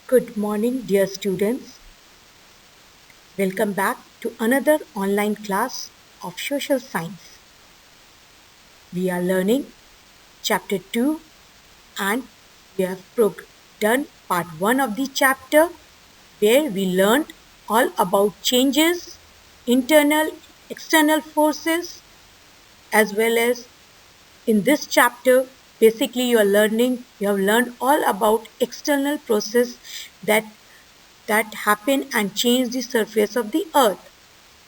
Good morning, dear students. Welcome back to another online class of social science. We are learning chapter 2 and we have done part 1 of the chapter where we learned all about changes, internal, external forces, as well as in this chapter basically you have learned all about external process that happen and change the surface of the earth.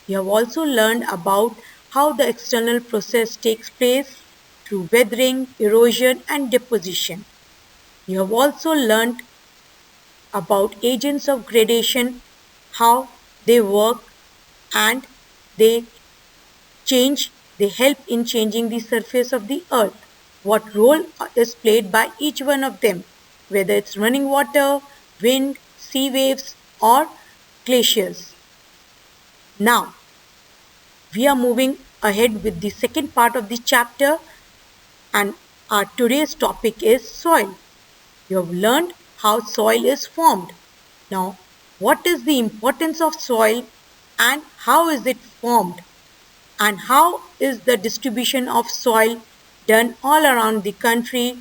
You have also learned about how the external process takes place through weathering, erosion and deposition. You have also learned about agents of gradation, how they work and they they help in changing the surface of the earth. What role is played by each one of them, whether it's running water, wind, sea waves or glaciers. Now, we are moving ahead with the second part of the chapter and our today's topic is soil. You have learned how soil is formed. Now, what is the importance of soil and how is it formed? And how is the distribution of soil done all around the country?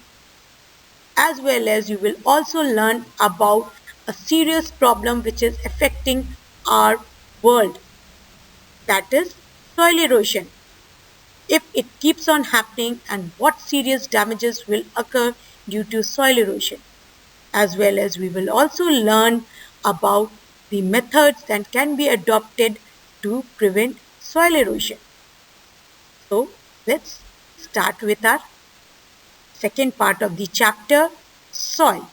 As well as you will also learn about a serious problem which is affecting our world, that is soil erosion. If it keeps on happening and what serious damages will occur due to soil erosion. As well as we will also learn about the methods that can be adopted to prevent soil erosion. So let's start with our second part of the chapter, soil.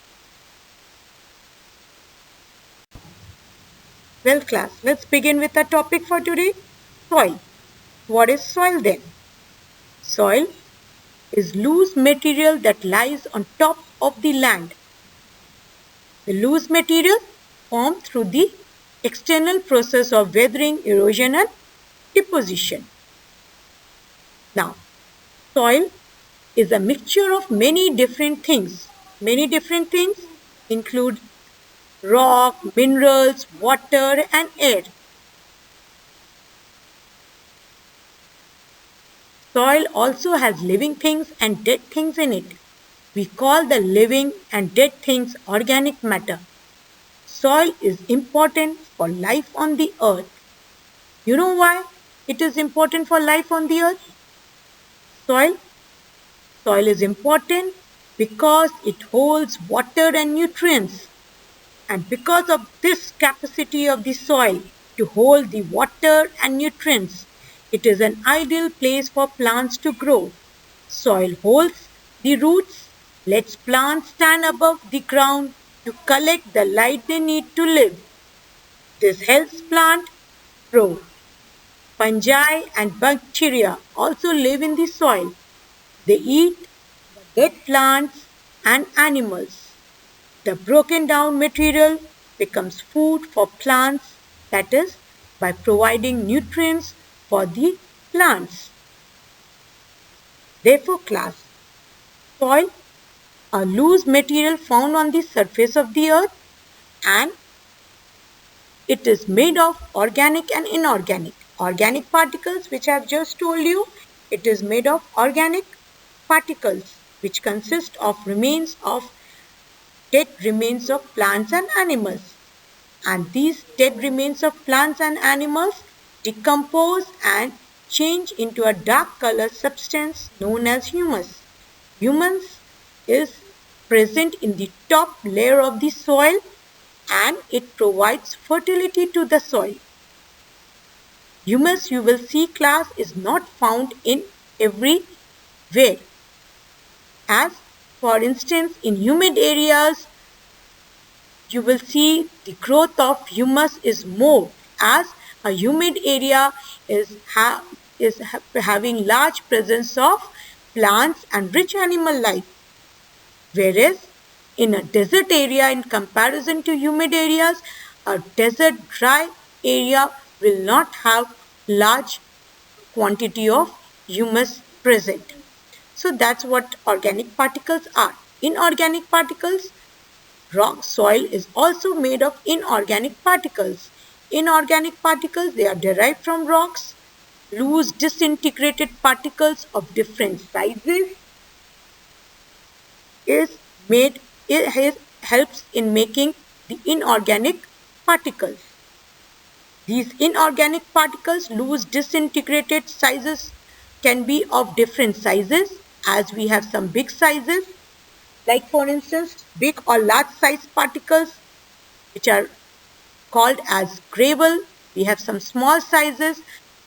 Well class, let's begin with our topic for today, soil. What is soil then? Soil is loose material that lies on top of the land. The loose material formed through the external process of weathering, erosion and deposition. Now, soil is a mixture of many different things. Many different things include rock, minerals, water and air. Soil also has living things and dead things in it. We call the living and dead things organic matter. Soil is important for life on the earth. You know why it is important for life on the earth? Soil is important because it holds water and nutrients. And because of this capacity of the soil to hold the water and nutrients, it is an ideal place for plants to grow. Soil holds the roots, lets plants stand above the ground to collect the light they need to live. This helps plant grow. Fungi and bacteria also live in the soil. They eat the dead plants and animals. The broken down material becomes food for plants, that is, by providing nutrients for the plants. Therefore, class, soil, a loose material found on the surface of the earth, and it is made of organic and inorganic. Organic particles, which I have just told you, it is made of organic particles, which consist of dead remains of plants and animals. And these dead remains of plants and animals decompose and change into a dark colored substance known as humus. Humus is present in the top layer of the soil and it provides fertility to the soil. Humus, you will see class, is not found in everywhere. As for instance, in humid areas, you will see the growth of humus is more, as a humid area is having large presence of plants and rich animal life. Whereas in a desert area, in comparison to humid areas, a desert dry area will not have large quantity of humus present. So that's what organic particles are. Inorganic particles, Rock soil is also made of inorganic particles. Inorganic particles, they are derived from rocks. Loose disintegrated particles of different sizes is made, helps in making the inorganic particles. These inorganic particles, loose disintegrated sizes, can be of different sizes, as we have some big sizes, like for instance big or large size particles which are called as gravel. We have some small sizes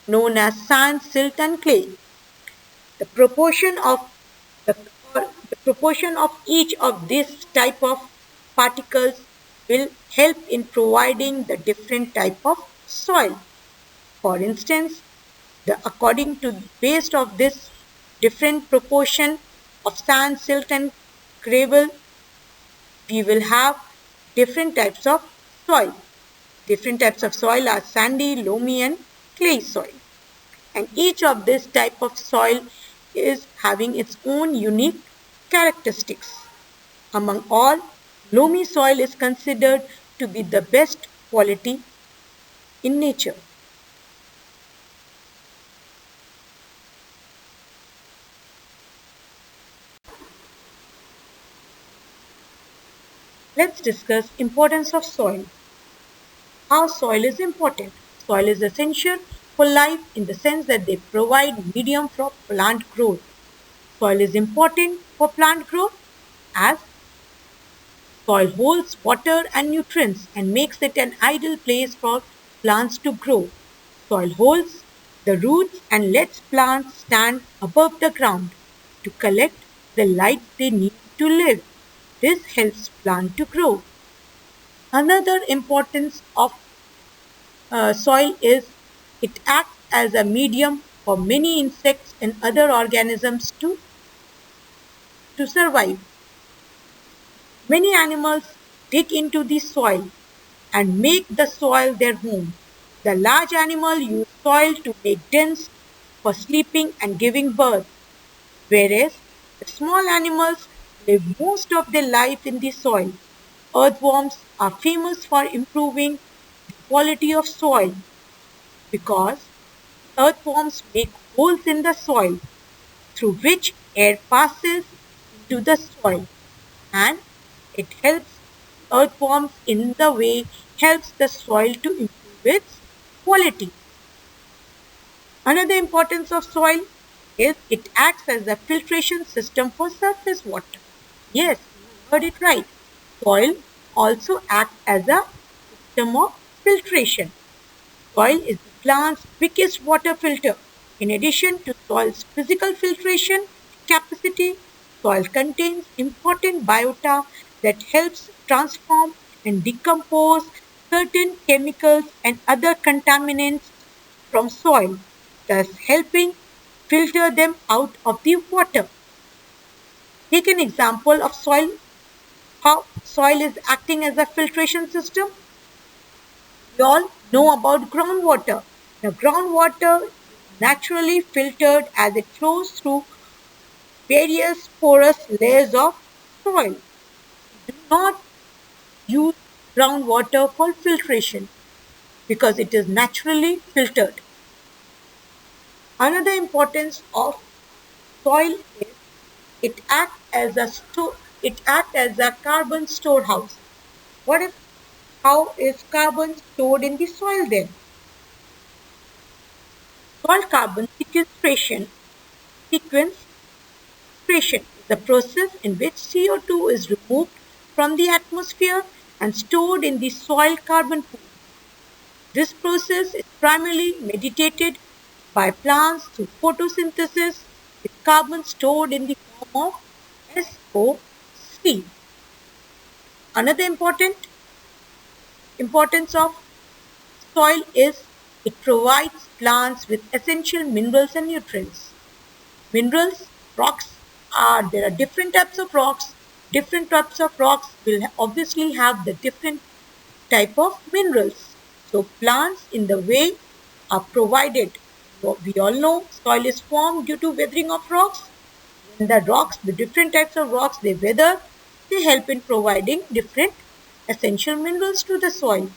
known as sand, silt and clay. The proportion of the, the proportion of each of these type of particles will help in providing the different type of soil. For instance, according to based of this different proportion of sand, silt and gravel, we will have different types of soil. Different types of soil are sandy, loamy and clay soil. And each of this type of soil is having its own unique characteristics. Among all, loamy soil is considered to be the best quality in nature. Let's discuss importance of soil. How soil is important. Soil is essential for life in the sense that they provide medium for plant growth. Soil is important for plant growth as soil holds water and nutrients and makes it an ideal place for plants to grow. Soil holds the roots and lets plants stand above the ground to collect the light they need to live. This helps plant to grow. Another importance of soil is it acts as a medium for many insects and other organisms to survive. Many animals dig into the soil and make the soil their home. The large animals use soil to make dens for sleeping and giving birth, whereas the small animals live most of their life in the soil. Earthworms are famous for improving the quality of soil because earthworms make holes in the soil through which air passes into the soil, and it helps earthworms in the way helps the soil to improve its quality. Another importance of soil is it acts as a filtration system for surface water. Yes, you heard it right. Soil also acts as a system of filtration. Soil is the plant's biggest water filter. In addition to soil's physical filtration capacity, soil contains important biota that helps transform and decompose certain chemicals and other contaminants from soil, thus helping filter them out of the water. Take an example of soil, how soil is acting as a filtration system. We all know about groundwater. Now, groundwater is naturally filtered as it flows through various porous layers of soil. We do not use groundwater for filtration because it is naturally filtered. Another importance of soil is it acts as a carbon storehouse. What if how is carbon stored in the soil then? Soil carbon sequestration is the process in which CO2 is removed from the atmosphere and stored in the soil carbon pool. This process is primarily mediated by plants through photosynthesis with carbon stored in the form of SO3. Another importance of soil is it provides plants with essential minerals and nutrients. Minerals, rocks there are different types of rocks. Different types of rocks will obviously have the different type of minerals. So plants in the way are provided. We all know soil is formed due to weathering of rocks. When the different types of rocks, they weather, They help in providing different essential minerals to the soil,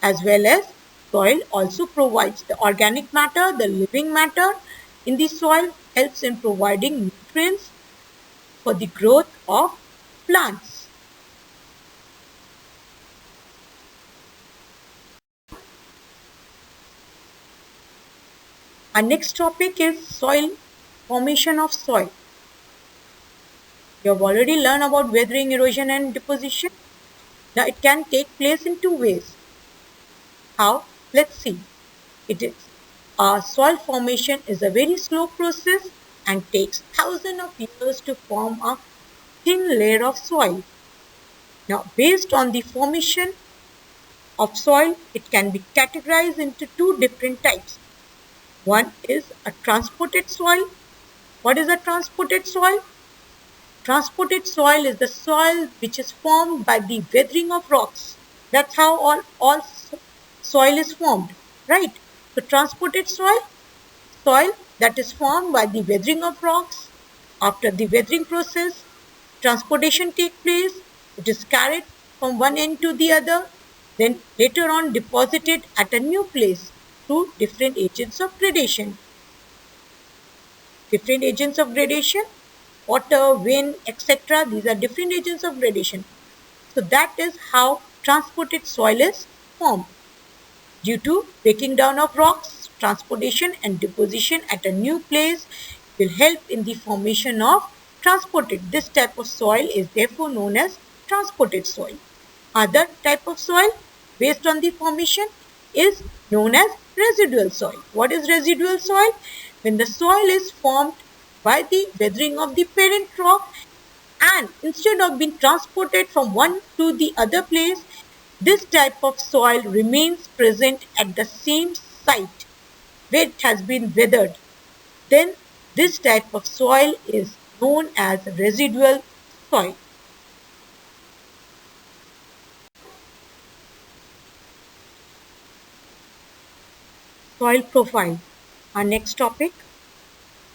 as well as soil also provides the organic matter, the living matter in the soil, helps in providing nutrients for the growth of plants. Our next topic is soil formation of soil. You have already learned about weathering, erosion and deposition. Now it can take place in two ways. How? Let's see. It is. Soil formation is a very slow process and takes thousands of years to form a thin layer of soil. Now, based on the formation of soil, it can be categorized into two different types. One is a transported soil. What is a transported soil? Transported soil is the soil which is formed by the weathering of rocks. That's how all soil is formed, right? So transported soil that is formed by the weathering of rocks. After the weathering process, transportation takes place. It is carried from one end to the other, then later on deposited at a new place through different agents of gradation. Different agents of gradation, water, wind, etc. These are different agents of gradation. So that is how transported soil is formed. Due to breaking down of rocks, transportation and deposition at a new place will help in the formation of transported. This type of soil is therefore known as transported soil. Other type of soil based on the formation is known as residual soil. What is residual soil? When the soil is formed by the weathering of the parent rock and instead of being transported from one to the other place, this type of soil remains present at the same site where it has been weathered. Then this type of soil is known as residual soil. Soil profile. Our next topic.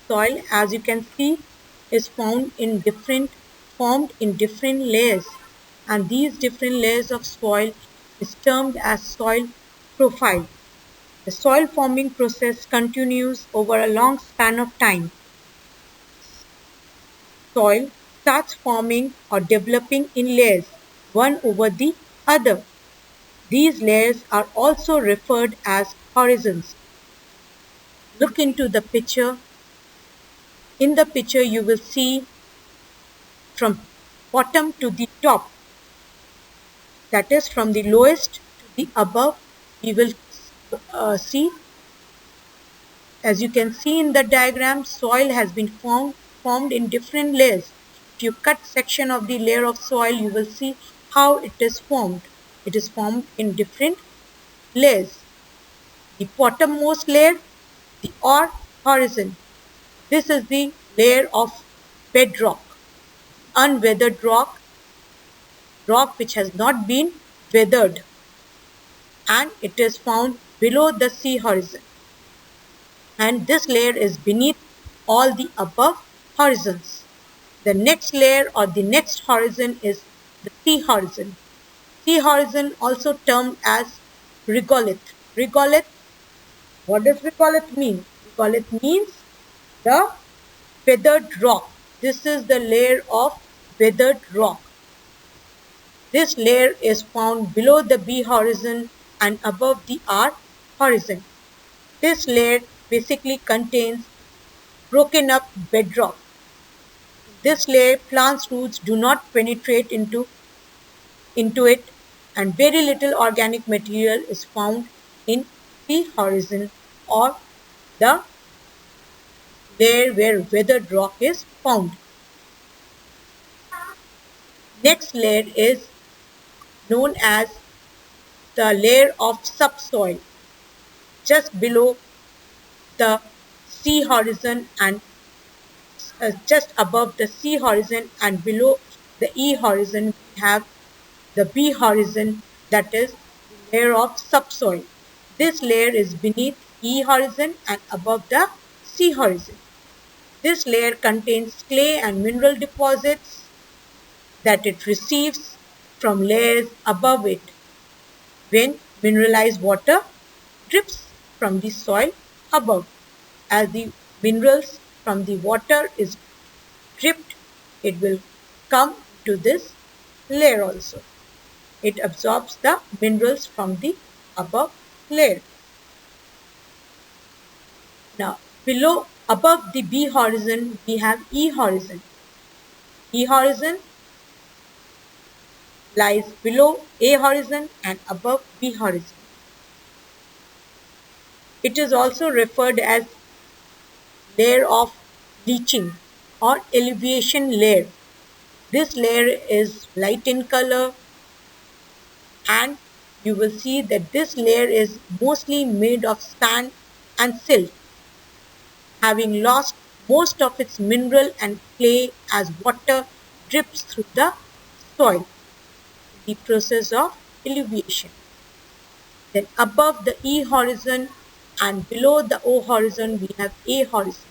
Soil, as you can see, is formed in different layers, and these different layers of soil is termed as soil profile. The soil forming process continues over a long span of time. Soil starts forming or developing in layers, one over the other. These layers are also referred as horizons. Look into the picture. In the picture, you will see from bottom to the top, that is from the lowest to the above. You will see, as you can see in the diagram, soil has been formed in different layers. If you cut section of the layer of soil, you will see how it is formed. It is formed in different layers. The bottommost layer, the or horizon. This is the layer of bedrock, unweathered rock which has not been weathered, and it is found below the sea horizon. And this layer is beneath all the above horizons. The next layer or the next horizon is the sea horizon. Sea horizon also termed as regolith. Regolith, what does regolith mean? Regolith means the weathered rock. This is the layer of weathered rock. This layer is found below the B horizon and above the R horizon. This layer basically contains broken up bedrock. This layer, plants' roots do not penetrate into it, and very little organic material is found in the horizon or the layer where weathered rock is found. Next layer is known as the layer of subsoil, just below the sea horizon and just above the sea horizon and below the E horizon we have the B horizon, that is the layer of subsoil. This layer is beneath E horizon and above the C horizon. This layer contains clay and mineral deposits. that it receives from layers above it when mineralized water drips from the soil above. As the minerals from the water is dripped, it will come to this layer also. It absorbs the minerals from the above layer. Now, above the B horizon, we have E horizon. E horizon lies below A horizon and above B horizon. It is also referred as layer of leaching or elevation layer. This layer is light in color, and you will see that this layer is mostly made of sand and silt, having lost most of its mineral and clay as water drips through the soil in the process of elevation. Then above the E horizon and below the O horizon, we have A horizon.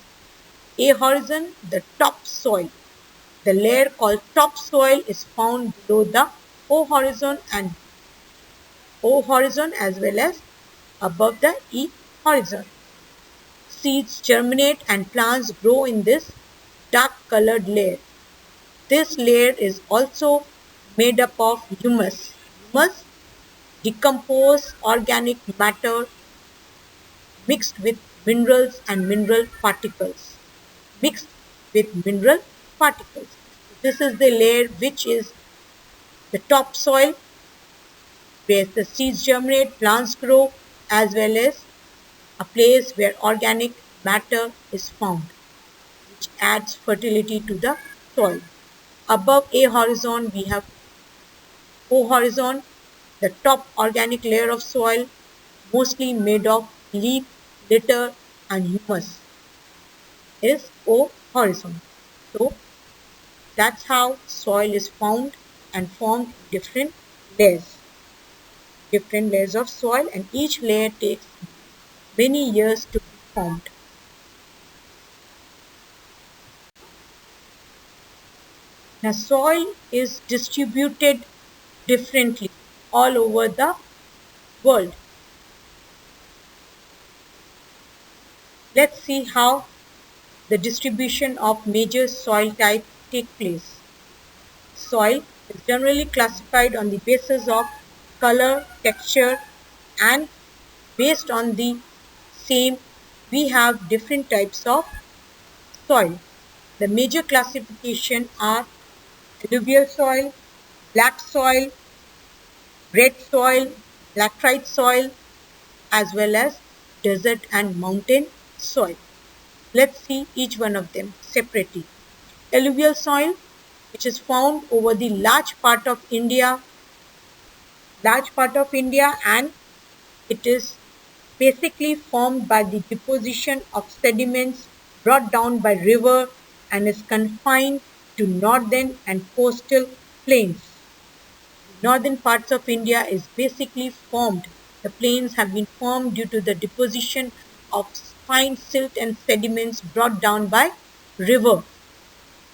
A horizon, the top soil. The layer called topsoil is found below the O horizon and O horizon as well as above the E horizon. Seeds germinate and plants grow in this dark colored layer. This layer is also made up of humus. Humus decomposes organic matter mixed with minerals and mineral particles. Mixed with mineral particles. This is the layer which is the topsoil where the seeds germinate, plants grow, as well as a place where organic matter is found, which adds fertility to the soil. Above A horizon, we have O horizon, the top organic layer of soil, mostly made of leaf, litter, and humus, is O horizon. So that's how soil is found and formed in different layers of soil, and each layer takes many years to be formed. Now, soil is distributed differently all over the world. Let's see how the distribution of major soil types take place. Soil is generally classified on the basis of color, texture, and based on the same, we have different types of soil. The major classification are alluvial soil, black soil, red soil, laterite soil, as well as desert and mountain soil. Let's see each one of them separately. Alluvial soil, which is found over the large part of India, and it is basically formed by the deposition of sediments brought down by river and is confined to northern and coastal plains. The northern parts of India is basically formed. The plains have been formed due to the deposition of fine silt and sediments brought down by river.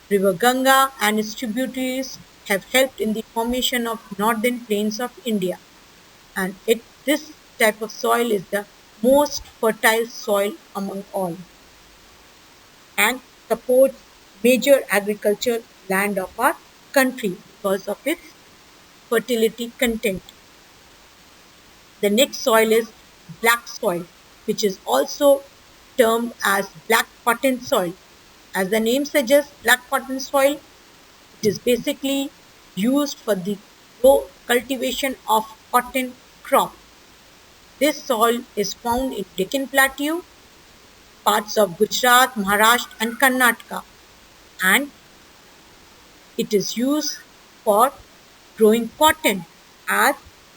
River Ganga and its tributaries have helped in the formation of northern plains of India, and this type of soil is the most fertile soil among all and supports major agricultural land of our country because of its fertility content. The next soil is black soil, which is also termed as black cotton soil. As the name suggests, black cotton soil, it is basically used for the cultivation of cotton crop. This soil is found in Deccan Plateau, parts of Gujarat, Maharashtra, and Karnataka, and it is used for growing cotton as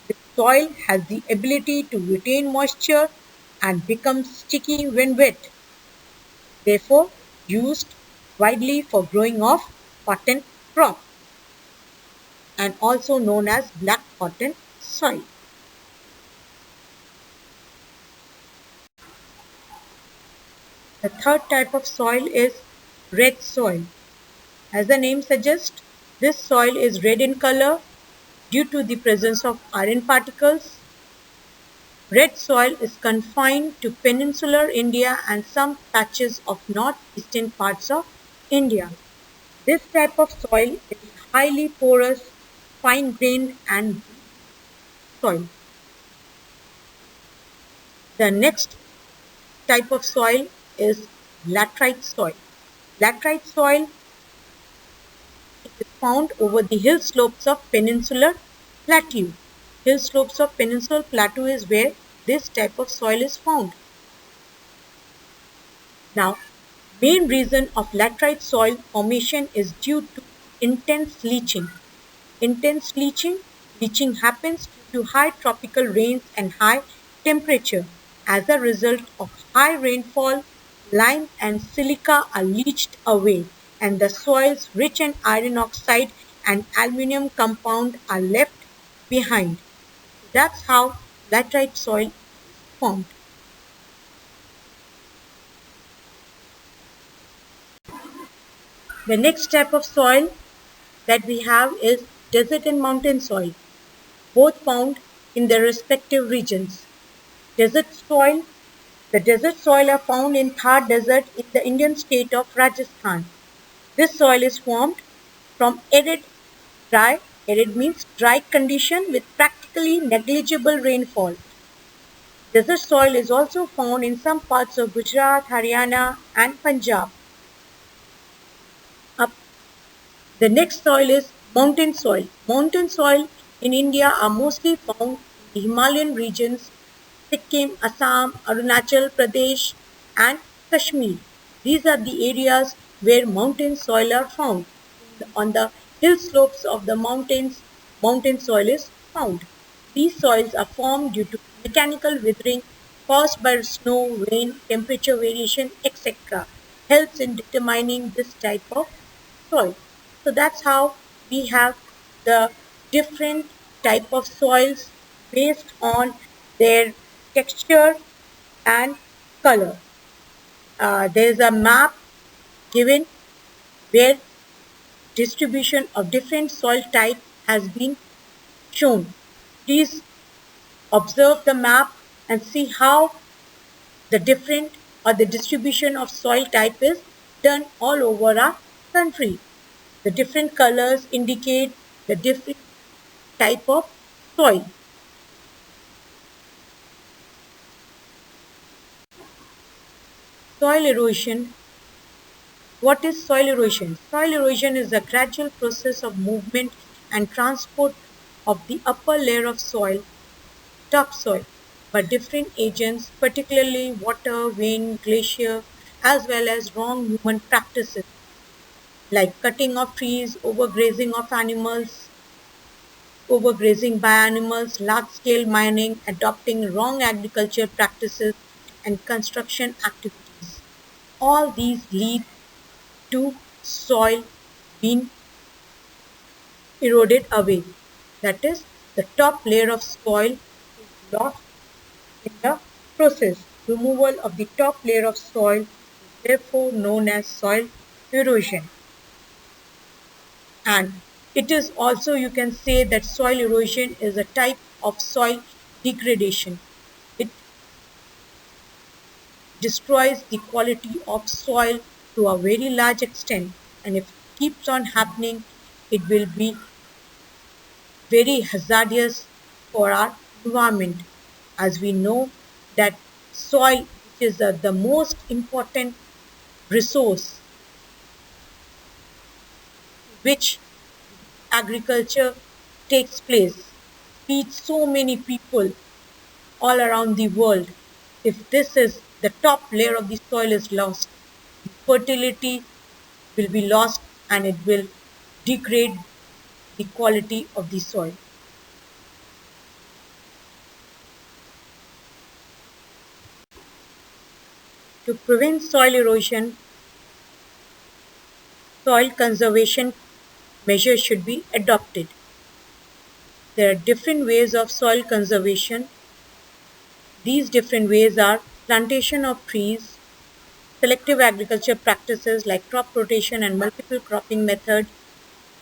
the soil has the ability to retain moisture and become sticky when wet, therefore used widely for growing of cotton crop and also known as black cotton soil. The third type of soil is red soil. As the name suggests, This soil is red in color due to the presence of iron particles. Red soil is confined to peninsular India and some patches of northeastern parts of India. This type of soil is highly porous, fine-grained and soil. The next type of soil is laterite soil. Laterite soil is found over the hill slopes of peninsular plateau. Hill slopes of peninsular plateau is where this type of soil is found. Now, main reason of laterite soil formation is due to intense leaching. Intense leaching happens due to high tropical rains and high temperature. As a result of high rainfall, lime and silica are leached away and the soils rich in iron oxide and aluminum compound are left behind. That's how laterite soil is formed. The next type of soil that we have is desert and mountain soil, both found in their respective regions. Desert soil. The desert soil are found in Thar Desert in the Indian state of Rajasthan. This soil is formed from arid means dry condition with practically negligible rainfall. Desert soil is also found in some parts of Gujarat, Haryana and Punjab. Up The next soil is mountain soil. Mountain soil in India are mostly found in the Himalayan regions, Sikkim, Assam, Arunachal Pradesh and Kashmir. These are the areas where mountain soil are found. On the hill slopes of the mountains, mountain soil is found. These soils are formed due to mechanical weathering caused by snow, rain, temperature variation, etc. Helps in determining this type of soil. So that's how we have the different type of soils based on their texture and color. There is a map given where distribution of different soil type has been shown. Please observe the map and see how the different or the distribution of soil type is done all over our country. The different colors indicate the different type of soil. Soil erosion. What is soil erosion? Soil erosion is the gradual process of movement and transport of the upper layer of soil, topsoil, by different agents, particularly water, wind, glacier, as well as wrong human practices like cutting of trees, overgrazing by animals, large-scale mining, adopting wrong agriculture practices, and construction activities. All these lead to soil being eroded away. That is, the top layer of soil is lost in the process. Removal of the top layer of soil is therefore known as soil erosion. And it is also, you can say that soil erosion is a type of soil degradation. It destroys the quality of soil to a very large extent, and if it keeps on happening, it will be very hazardous for our environment, as we know that soil, which is the most important resource which agriculture takes place, feeds so many people all around the world. If this is the top layer of the soil is lost, the fertility will be lost and it will degrade the quality of the soil. To prevent soil erosion, soil conservation measures should be adopted. There are different ways of soil conservation. These different ways are plantation of trees, selective agriculture practices like crop rotation and multiple cropping methods,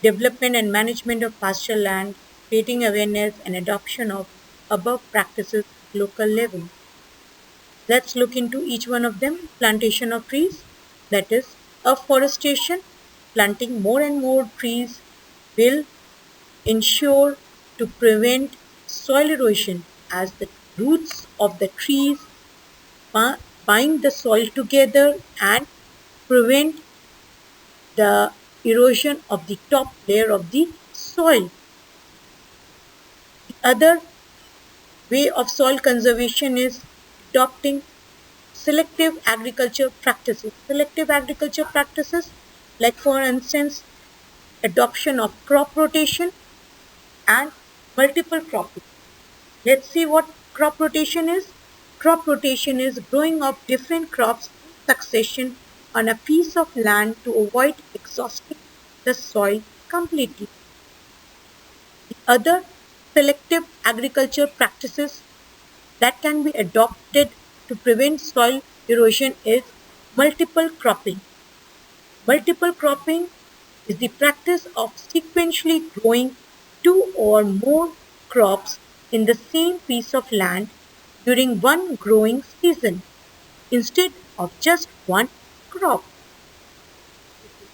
development and management of pasture land, creating awareness and adoption of above practices at local level. Let's look into each one of them. Plantation of trees, that is afforestation. Planting more and more trees will ensure to prevent soil erosion as the roots of the trees bind the soil together and prevent the erosion of the top layer of the soil. The other way of soil conservation is adopting selective agriculture practices. Selective agriculture practices, like for instance, adoption of crop rotation and multiple cropping. Let's see what crop rotation is. Crop rotation is growing of different crops in succession on a piece of land to avoid exhausting the soil completely. The other selective agriculture practices that can be adopted to prevent soil erosion is multiple cropping. Multiple cropping is the practice of sequentially growing two or more crops in the same piece of land during one growing season instead of just one crop.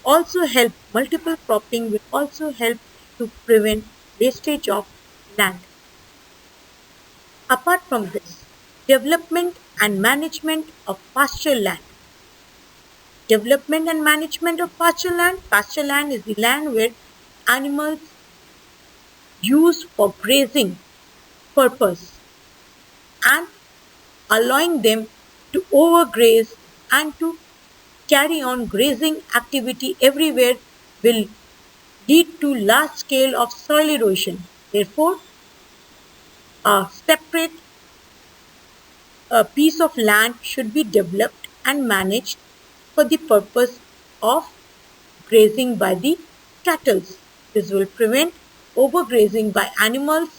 Also help multiple cropping will also help to prevent wastage of land. Apart from this, development and management of pasture land. Development and management of pasture land. Pasture land is the land where animals used for grazing purpose and allowing them to overgraze and to carry on grazing activity everywhere will lead to large scale of soil erosion. Therefore, a separate piece of land should be developed and managed for the purpose of grazing by the cattle. This will prevent overgrazing by animals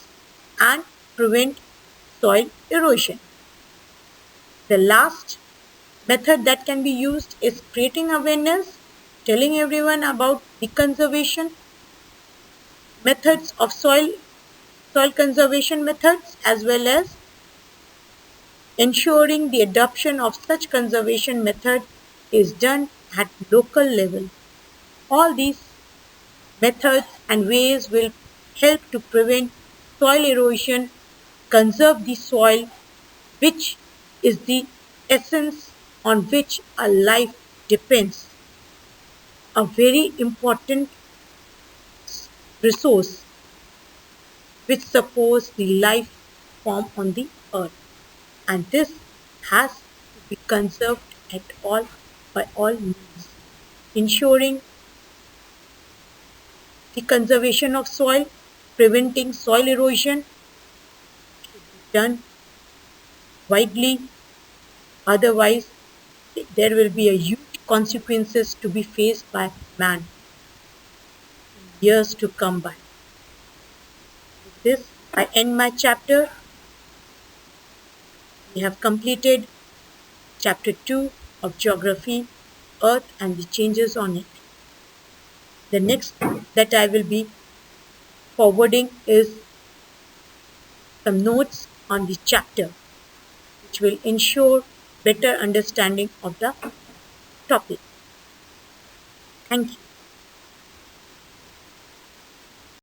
and prevent soil erosion. The last method that can be used is creating awareness, telling everyone about the conservation methods of soil conservation methods, as well as ensuring the adoption of such conservation method is done at local level. All these methods and ways will help to prevent soil erosion, conserve the soil, which is the essence on which our life depends. A very important resource which supports the life form on the earth, and this has to be conserved at all by all means. Ensuring the conservation of soil, preventing soil erosion should be done widely, otherwise there will be a huge consequences to be faced by man in years to come by. With this, I end my chapter. We have completed chapter 2 of Geography, Earth and the changes on it. The next that I will be forwarding is some notes on the chapter, which will ensure better understanding of the topic. Thank you.